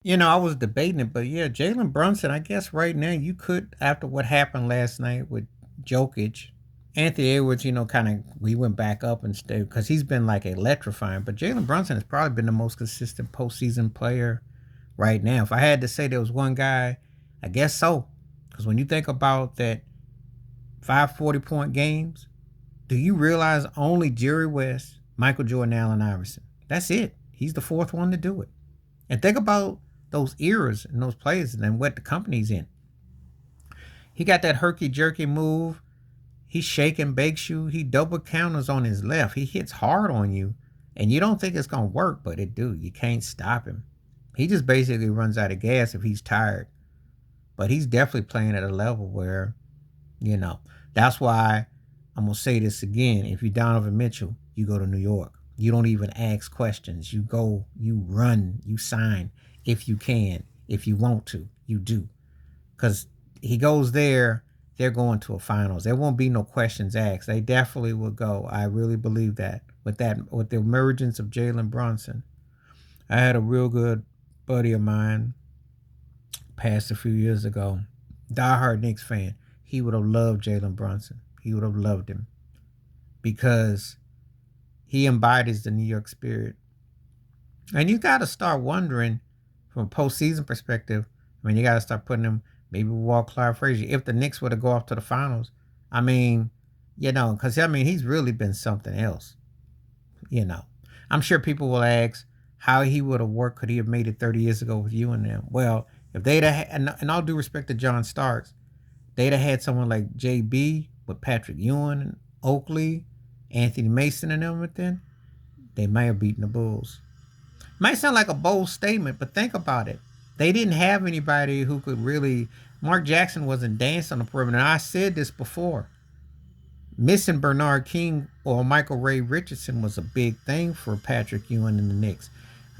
I was debating it, but yeah, Jalen Brunson, I guess right now you could, after what happened last night with Jokic, Anthony Edwards, kind of, we went back up and stayed because he's been like electrifying. But Jalen Brunson has probably been the most consistent postseason player right now. If I had to say there was one guy, I guess so. Because when you think about that 540-point games, do you realize only Jerry West, Michael Jordan, Allen Iverson? That's it. He's the fourth one to do it. And think about those eras and those players and what the company's in. He got that herky jerky move. He shake and bakes you. He double counters on his left. He hits hard on you. And you don't think it's gonna work, but it do. You can't stop him. He just basically runs out of gas if he's tired. But he's definitely playing at a level where, you know, that's why I'm gonna say this again. If you're Donovan Mitchell, you go to New York. You don't even ask questions. You go, you run, you sign if you can, if you want to, you do. Because he goes there, they're going to a finals. There won't be no questions asked. They definitely will go. I really believe that. With the emergence of Jalen Brunson. I had a real good buddy of mine passed a few years ago, diehard Knicks fan. He would have loved Jalen Brunson. He would have loved him because he embodies the New York spirit. And you got to start wondering from a postseason perspective. I mean, you got to start putting him maybe Walt Clyde Frazier. If the Knicks were to go off to the finals, I mean, because I mean, he's really been something else. You know, I'm sure people will ask how he would have worked. Could he have made it 30 years ago with you and them? Well, if they'd have, and all due respect to John Starks, they'd have had someone like JB with Patrick Ewing and Oakley, Anthony Mason and them, then they may have beaten the Bulls. Might sound like a bold statement, but think about it. They didn't have anybody who could really. Mark Jackson wasn't dancing on the perimeter. And I said this before. Missing Bernard King or Michael Ray Richardson was a big thing for Patrick Ewing and the Knicks.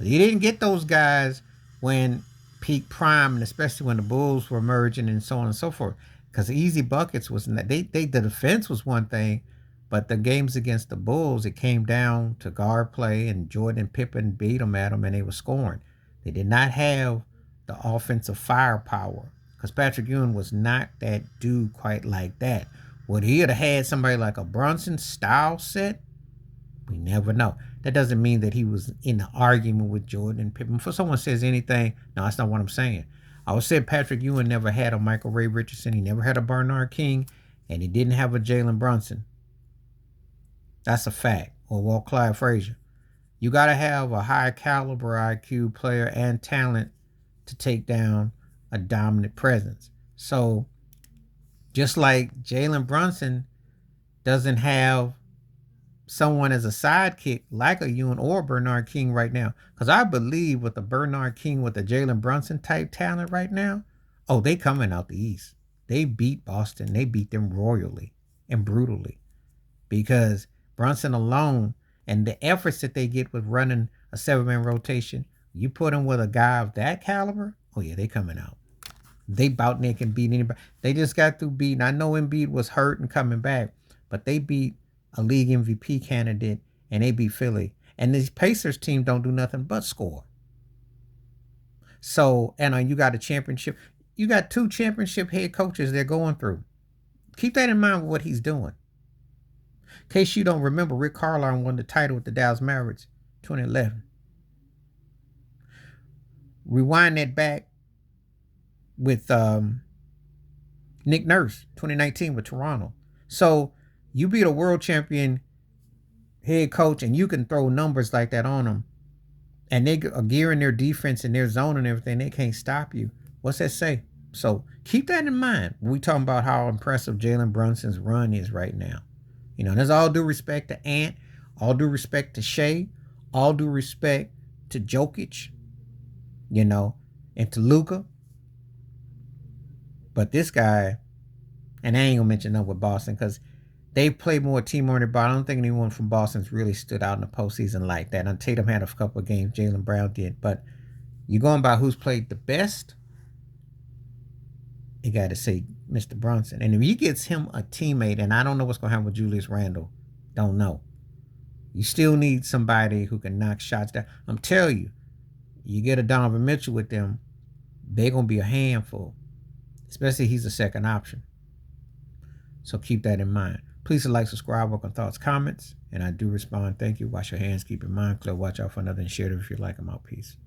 He didn't get those guys when peak prime, and especially when the Bulls were emerging and so on and so forth. Because easy buckets was not, the defense was one thing, but the games against the Bulls, it came down to guard play, and Jordan and Pippen beat them at them, and they were scoring. They did not have the offensive firepower because Patrick Ewing was not that dude quite like that. Would he have had somebody like a Brunson style set? We never know. That doesn't mean that he was in the argument with Jordan and Pippen. Before someone says anything, no, that's not what I'm saying. I would say Patrick Ewing never had a Michael Ray Richardson. He never had a Bernard King, and he didn't have a Jalen Brunson. That's a fact. Or Walt Clyde Frazier. You got to have a high caliber IQ player and talent to take down a dominant presence. So just like Jalen Brunson doesn't have someone as a sidekick like a Ewan or Bernard King right now. Because I believe with the Bernard King, with the Jalen Brunson type talent right now, oh, they coming out the East. They beat Boston. They beat them royally and brutally. Because Brunson alone and the efforts that they get with running a 7-man rotation, you put them with a guy of that caliber, oh yeah, they coming out. They bout Nick and beat anybody. They just got through beating. I know Embiid was hurt and coming back, but they beat a league MVP candidate and they beat Philly. And this Pacers team don't do nothing but score. So, and you got a championship. You got 2 championship head coaches they're going through. Keep that in mind with what he's doing. In case you don't remember, Rick Carlisle won the title with the Dallas Mavericks 2011. Rewind that back with Nick Nurse 2019 with Toronto. So you beat a world champion head coach and you can throw numbers like that on them, and they are gearing their defense and their zone and everything. They can't stop you. What's that say? So keep that in mind when we talking about how impressive Jalen Brunson's run is right now. There's all due respect to Ant, all due respect to Shea, all due respect to Jokic, and to Luca. But this guy, and I ain't gonna mention that with Boston because they played more team-oriented ball. I don't think anyone from Boston's really stood out in the postseason like that. And Tatum had a couple of games, Jalen Brown did. But you going by who's played the best, you got to say Mr. Brunson. And if he gets him a teammate, and I don't know what's going to happen with Julius Randle, don't know. You still need somebody who can knock shots down. I'm telling you, You get a Donovan Mitchell with them, they're gonna be a handful. Especially he's the second option. So keep that in mind. Please like, subscribe, welcome thoughts, comments, and I do respond. Thank you. Wash your hands, keep your mind clear, watch out for another, and share it if you like them out. Peace.